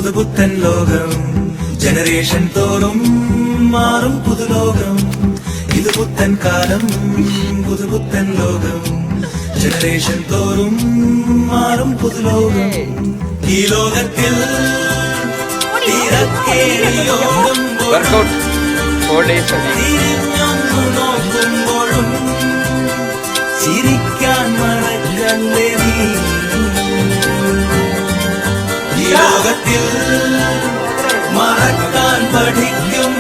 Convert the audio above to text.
പുതുപുത്തൻ ലോകം ജനറേഷൻ തോറും മാറും പുതുലോകം ഇത് പുത്തൻ കാലം പുതുപുത്തൻ ലോകം ജനറേഷൻ തോറും മാറും പുതുലോകം ഈ ലോകത്തിൽ നോക്കുമ്പോഴും ചിരിക്കാൻ മറക്കല്ലേ നീ ഈ ലോകത്തിൽ മറക്കാൻ പഠിക്കും